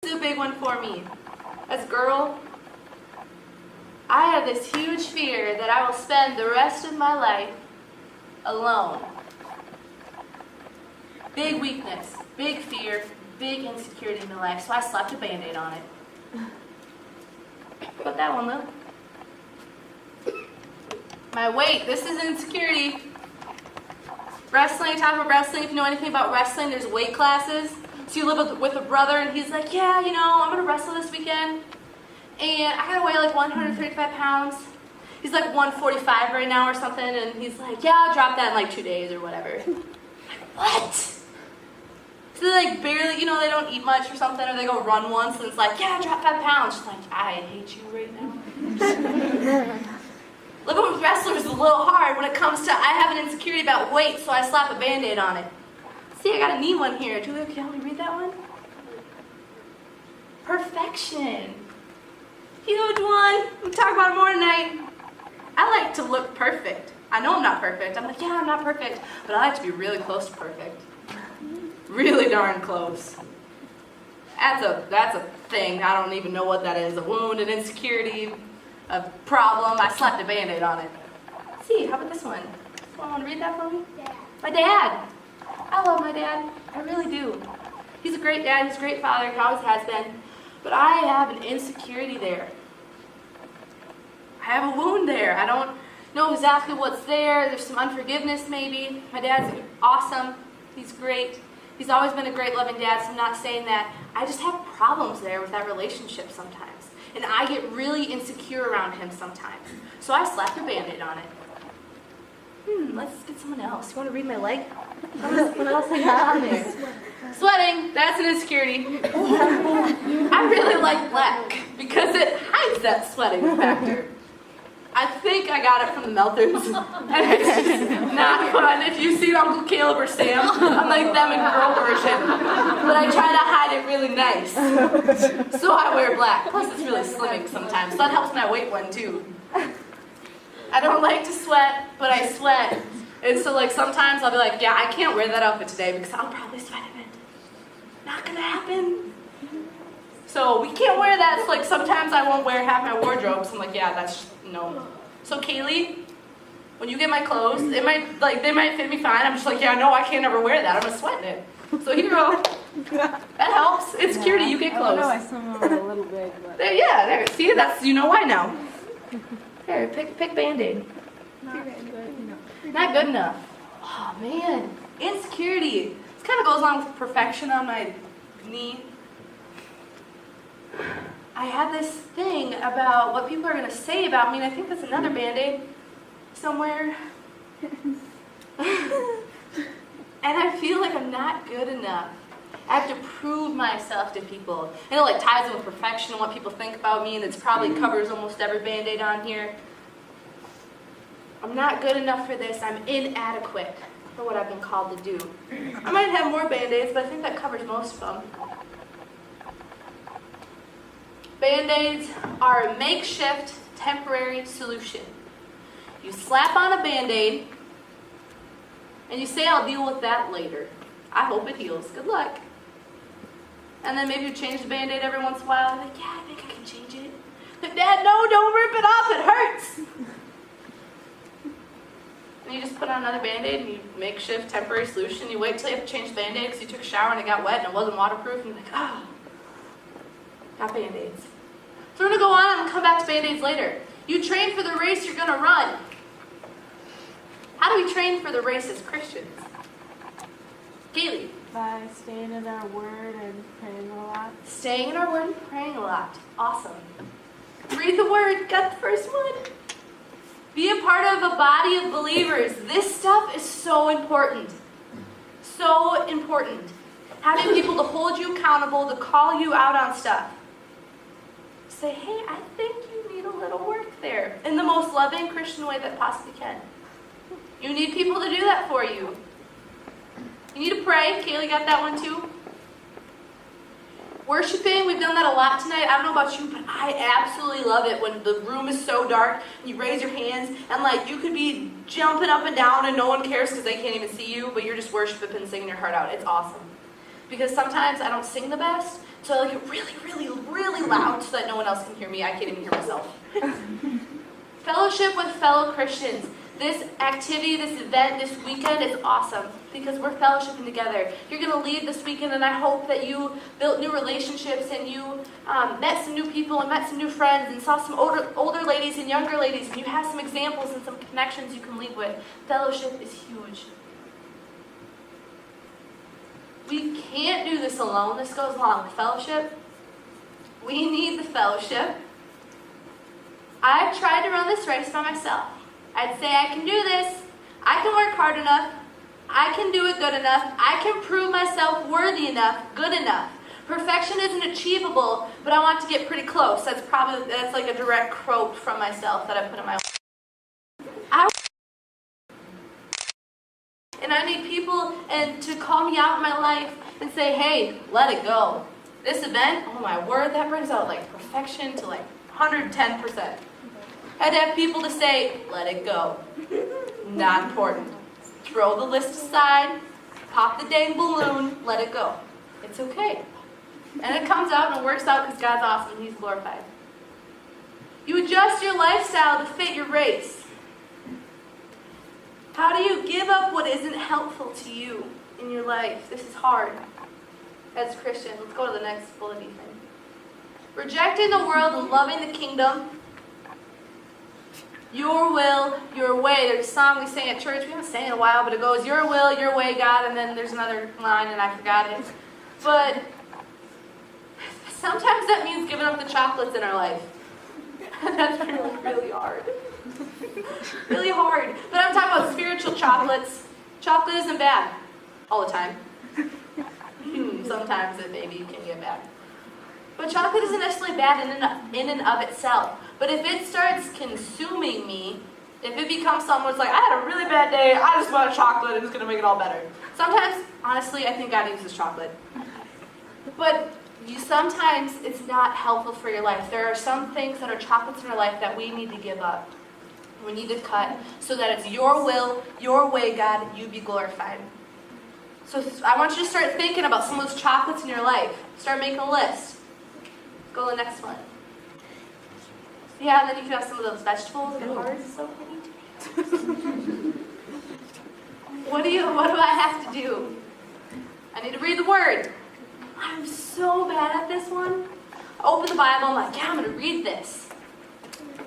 is a big one for me. As a girl, I have this huge fear that I will spend the rest of my life alone. Big weakness, big fear, big insecurity in my life, so I slapped a Band-Aid on it. Put that one, though. My weight, this is insecurity. Wrestling, talk about wrestling. If you know anything about wrestling, there's weight classes. So you live with a brother, and he's like, yeah, I'm going to wrestle this weekend. And I got to weigh like 135 pounds. He's like 145 right now or something, and he's like, yeah, I'll drop that in like 2 days or whatever. I'm like, what? So they like barely, they don't eat much or something, or they go run once, and it's like, yeah, drop 5 pounds. She's like, I hate you right now. Living with wrestlers is a little hard when it comes to, I have an insecurity about weight, so I slap a Band-Aid on it. See, I got a knee one here. Julia, can you help me read that one? Perfection. Huge one. We'll talk about it more tonight. I like to look perfect. I know I'm not perfect. I'm like, yeah, I'm not perfect, but I like to be really close to perfect. Really darn close. That's a thing. I don't even know what that is. A wound, an insecurity, a problem. I slapped a Band-Aid on it. Let's see, how about this one? Someone want to read that for me? Yeah. My dad. I love my dad. I really do. He's a great dad. He's a great father. He always has been. But I have an insecurity there. I have a wound there. I don't know exactly what's there. There's some unforgiveness maybe. My dad's awesome. He's great. He's always been a great loving dad, so I'm not saying that. I just have problems there with that relationship sometimes. And I get really insecure around him sometimes. So I slapped a Band-Aid on it. Let's get someone else. You want to read my leg? What else I got on there? Sweating, that's an insecurity. I really like black because it hides that sweating factor. I think I got it from the Meltons. And it's just not fun. If you see Uncle Caleb or Sam, I'm like them in girl version. But I try to hide it really nice. So I wear black. Plus it's really slimming sometimes. So that helps my weight one too. I don't like to sweat, but I sweat. And so like sometimes I'll be like, yeah, I can't wear that outfit today because I'll probably sweat in it. Not gonna happen. So we can't wear that. So like sometimes I won't wear half my wardrobe. So I'm like, yeah, that's no. So Kaylee, when you get my clothes, they might fit me fine. I'm just like, yeah, no, I can't ever wear that. I'm gonna sweat in it. So here you go. That helps. It's security. You get clothes. I somehow a little big, but there. See, that's why now. Here, pick Band-Aid. not good enough. Not good enough. Oh man, insecurity. This kind of goes along with perfection on my knee. I have this thing about what people are going to say about me, and I think that's another Band-Aid somewhere. And I feel like I'm not good enough. I have to prove myself to people. And it like ties in with perfection and what people think about me, and it probably covers almost every Band-Aid on here. I'm not good enough for this. I'm inadequate for what I've been called to do. I might have more Band-Aids, but I think that covers most of them. Band-Aids are a makeshift, temporary solution. You slap on a Band-Aid, and you say, I'll deal with that later. I hope it heals. Good luck. And then maybe you change the Band-Aid every once in a while. I'm like, yeah, I think I can change it. Like, Dad, no, don't rip it off. It hurts. And you just put on another Band-Aid, and you makeshift, temporary solution. You wait till you have to change the Band-Aid because you took a shower and it got wet and it wasn't waterproof. And you're like, oh. Got Band-Aids. So we're going to go on and come back to Band-Aids later. You train for the race you're going to run. How do we train for the race as Christians? Kaylee. By staying in our word and praying a lot. Staying in our word and praying a lot. Awesome. Read the word. Got the first one. Be a part of a body of believers. This stuff is so important. So important. Having people to hold you accountable, to call you out on stuff. Say, hey, I think you need a little work there. In the most loving Christian way that possibly can. You need people to do that for you. You need to pray. Kaylee got that one too. Worshiping, we've done that a lot tonight. I don't know about you, but I absolutely love it when the room is so dark and you raise your hands and like you could be jumping up and down and no one cares because they can't even see you, but you're just worshiping and singing your heart out. It's awesome. because sometimes I don't sing the best, so I like it really, really, really loud so that no one else can hear me. I can't even hear myself. Fellowship with fellow Christians. This activity, this event, this weekend is awesome because we're fellowshipping together. You're going to leave this weekend, and I hope that you built new relationships and you met some new people and met some new friends and saw some older ladies and younger ladies, and you have some examples and some connections you can leave with. Fellowship is huge. We can't do this alone. This goes along with fellowship. We need the fellowship. I've tried to run this race by myself. I'd say I can do this. I can work hard enough. I can do it good enough. I can prove myself worthy enough, good enough. Perfection isn't achievable, but I want to get pretty close. That's like a direct quote from myself that I put in my life. And I need people to call me out in my life and say, hey, let it go. This event, oh my word, that brings out like perfection to like 110%. I'd have people to say, let it go. Not important. Throw the list aside, pop the dang balloon, let it go. It's okay. And it comes out and it works out because God's awesome and He's glorified. You adjust your lifestyle to fit your race. How do you give up what isn't helpful to you in your life? This is hard. As a Christian, let's go to the next bullet thing. Rejecting the world and loving the kingdom. Your will, your way. There's a song we sing at church. We haven't sang it in a while, but it goes, your will, your way, God. And then there's another line, and I forgot it. But sometimes that means giving up the chocolates in our life. That's really, really hard. Really hard. But I'm talking about spiritual chocolates. Chocolate isn't bad all the time. Sometimes it maybe can get bad. But chocolate isn't necessarily bad in and of itself. But if it starts consuming me, if it becomes someone's like, I had a really bad day, I just want a chocolate and it's going to make it all better. Sometimes, honestly, I think God uses chocolate. But sometimes it's not helpful for your life. There are some things that are chocolates in our life that we need to give up. We need to cut so that it's your will, your way, God, you be glorified. So I want you to start thinking about some of those chocolates in your life. Start making a list. Go to the next one. Yeah, and then you can have some of those vegetables and hearts. So what do I have to do? I need to read the Word. I'm so bad at this one. I open the Bible, I'm like, yeah, I'm going to read this.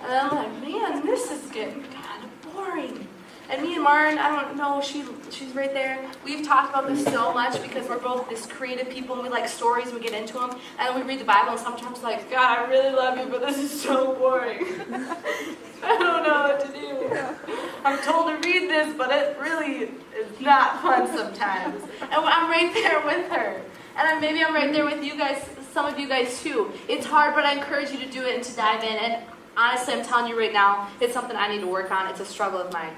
And then I'm like, man, this is getting kind of boring. And me and Martin, I don't know, she's right there. We've talked about this so much because we're both this creative people and we like stories and we get into them. And we read the Bible and sometimes like, God, I really love you, but this is so boring. I don't know what to do. I'm told to read this, but it really is not fun sometimes. And I'm right there with her. And maybe I'm right there with you guys, some of you guys too. It's hard, but I encourage you to do it and to dive in. And honestly, I'm telling you right now, it's something I need to work on. It's a struggle of mine.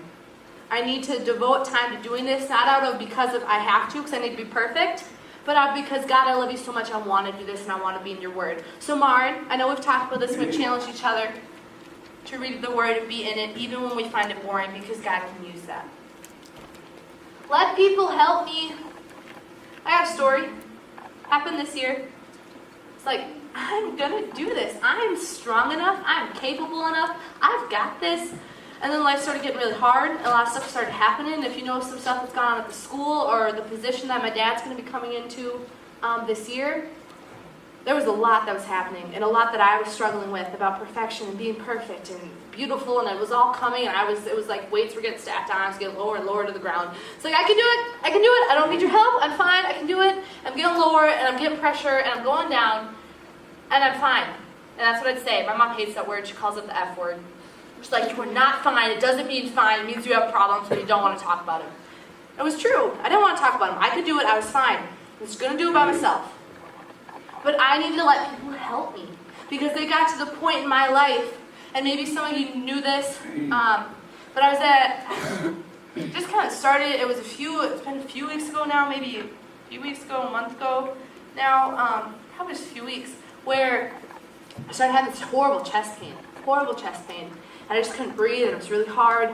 I need to devote time to doing this, not out of because of I have to, because I need to be perfect, but out because, God, I love you so much, I want to do this, and I want to be in your word. So, Marin, I know we've talked about this, we've challenged each other to read the word and be in it, even when we find it boring, because God can use that. Let people help me. I got a story. Happened this year. It's like, I'm going to do this. I'm strong enough. I'm capable enough. I've got this. And then life started getting really hard, and a lot of stuff started happening. If you know some stuff that's gone on at the school or the position that my dad's going to be coming into this year, there was a lot that was happening and a lot that I was struggling with about perfection and being perfect and beautiful, and it was all coming, and it was like weights were getting stacked on. I was getting lower and lower to the ground. It's like, I can do it. I can do it. I don't need your help. I'm fine. I can do it. I'm getting lower, and I'm getting pressure, and I'm going down, and I'm fine. And that's what I'd say. My mom hates that word. She calls it the F word. She's like, you are not fine. It doesn't mean fine. It means you have problems, but you don't want to talk about them. It was true. I didn't want to talk about them. I could do it. I was fine. I was going to do it by myself. But I needed to let people help me because they got to the point in my life, and maybe some of you knew this, but I was at, just kind of started, it's been a few weeks ago now, maybe a few weeks ago, a month ago now, probably just a few weeks, where I started having this horrible chest pain, and I just couldn't breathe, and it was really hard.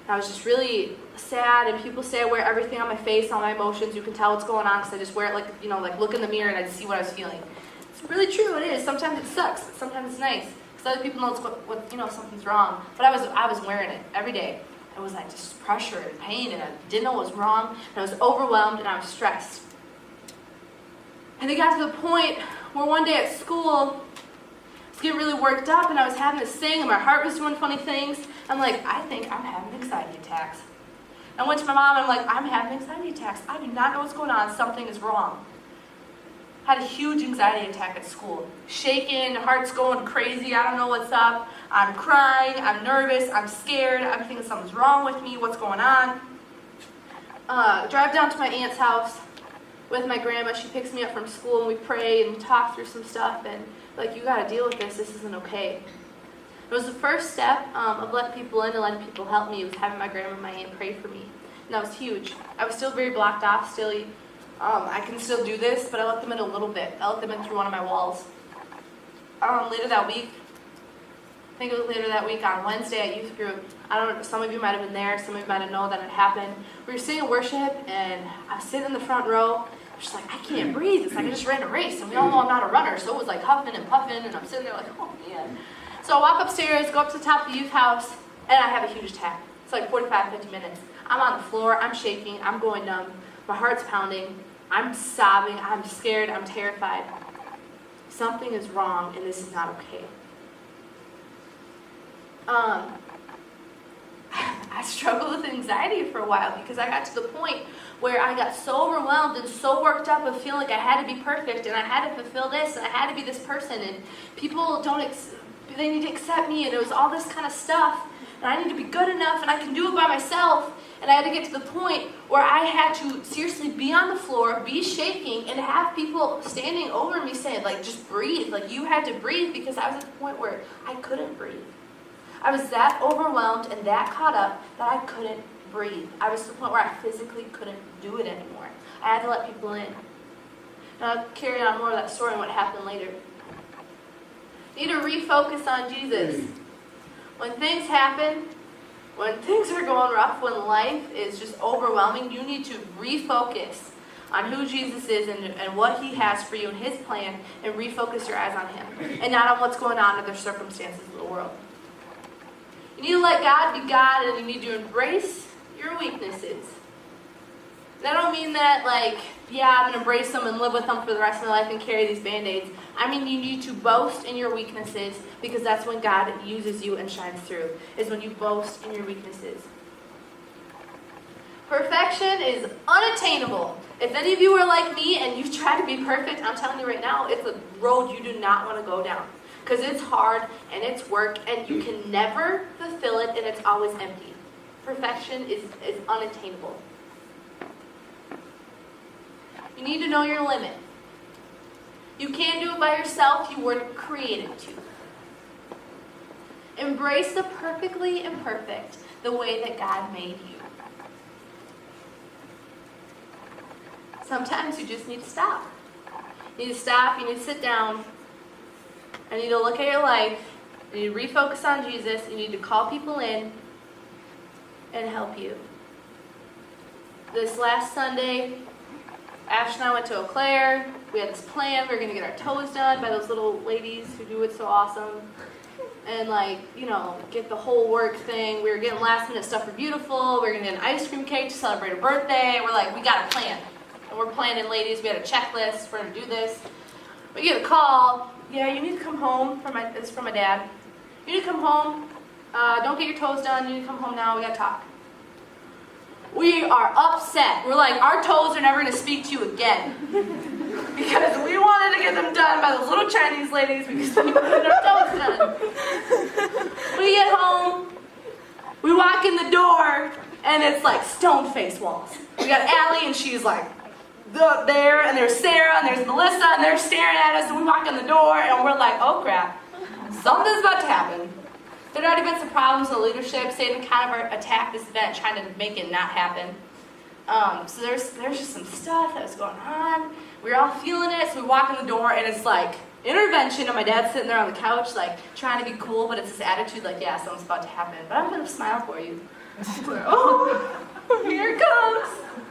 And I was just really sad, and people say I wear everything on my face, all my emotions. You can tell what's going on because I just wear it like, like look in the mirror and I see what I was feeling. It's really true, it is. Sometimes it sucks, sometimes it's nice. Because other people know what something's wrong. But I was wearing it every day. It was like just pressure and pain, and I didn't know what was wrong, and I was overwhelmed, and I was stressed. And it got to the point where one day at school, I was getting really worked up, and I was having to sing, and my heart was doing funny things. I'm like, I think I'm having anxiety attacks. I went to my mom, and I'm like, I'm having anxiety attacks. I do not know what's going on. Something is wrong. I had a huge anxiety attack at school. Shaking, heart's going crazy, I don't know what's up. I'm crying, I'm nervous, I'm scared, I'm thinking something's wrong with me, what's going on? Drive down to my aunt's house with my grandma. She picks me up from school and we pray and talk through some stuff, and like, you gotta deal with this isn't okay. It was the first step of letting people in and letting people help me. It was having my grandma and my aunt pray for me. And that was huge. I was still very blocked off, I can still do this, but I let them in a little bit. I let them in through one of my walls. Later that week, I think it was later that week on Wednesday at youth group, I don't know, some of you might have been there, some of you might have known that it happened. We were singing worship, and I was sitting in the front row. I was just like, I can't breathe. It's like I just ran a race, and we all know I'm not a runner, so it was like huffing and puffing, and I'm sitting there like, oh man. So I walk upstairs, go up to the top of the youth house, and I have a huge attack. It's like 45, 50 minutes. I'm on the floor, I'm shaking, I'm going numb. My heart's pounding, I'm sobbing, I'm scared, I'm terrified. Something is wrong, and this is not okay. I struggled with anxiety for a while because I got to the point where I got so overwhelmed and so worked up of feeling like I had to be perfect, and I had to fulfill this, and I had to be this person, and people they need to accept me, and it was all this kind of stuff, and I need to be good enough, and I can do it by myself. And I had to get to the point where I had to seriously be on the floor, be shaking, and have people standing over me saying, like, just breathe. Like, you had to breathe, because I was at the point where I couldn't breathe. I was that overwhelmed and that caught up that I couldn't breathe. I was to the point where I physically couldn't do it anymore. I had to let people in. And I'll carry on more of that story and what happened later. You need to refocus on Jesus. When things happen, when things are going rough, when life is just overwhelming, you need to refocus on who Jesus is and what he has for you and his plan, and refocus your eyes on him and not on what's going on in the circumstances of the world. You need to let God be God, and you need to embrace your weaknesses. And I don't mean that like, yeah, I'm going to embrace them and live with them for the rest of my life and carry these Band-Aids. I mean, you need to boast in your weaknesses, because that's when God uses you and shines through, is when you boast in your weaknesses. Perfection is unattainable. If any of you are like me and you try to be perfect, I'm telling you right now, it's a road you do not want to go down. Because it's hard and it's work, and you can never fulfill it, and it's always empty. Perfection is unattainable. You need to know your limit. You can't do it by yourself. You weren't created to. Embrace the perfectly imperfect the way that God made you. Sometimes you just need to stop. You need to stop, you need to sit down, and you need to look at your life, you need to refocus on Jesus, you need to call people in and help you. This last Sunday, Ash and I went to Eau Claire. We had this plan. We were going to get our toes done by those little ladies who do it so awesome. And get the whole work thing. We were getting last minute stuff for Beautiful. We were going to get an ice cream cake to celebrate her birthday. We're like, we got a plan. And we're planning, ladies. We had a checklist. We're going to do this. We get a call. Yeah, you need to come home. It's from my dad. You need to come home. Don't get your toes done. You need to come home now. We got to talk. We are upset. We're like, our toes are never going to speak to you again. Because we wanted to get them done by those little Chinese ladies because we wanted our toes done. We get home, we walk in the door, and it's like stone-faced walls. We got Allie, and she's like there, and there's Sarah, and there's Melissa, and they're staring at us, and we walk in the door, and we're like, oh crap, something's about to happen. There had already been some problems with leadership. Satan kind of attacked this event, trying to make it not happen. So there's just some stuff that was going on. We were all feeling it, so we walk in the door, and it's like intervention, and my dad's sitting there on the couch, like trying to be cool, but it's this attitude like, yeah, something's about to happen. But I'm going to smile for you. She's like, oh, here it comes.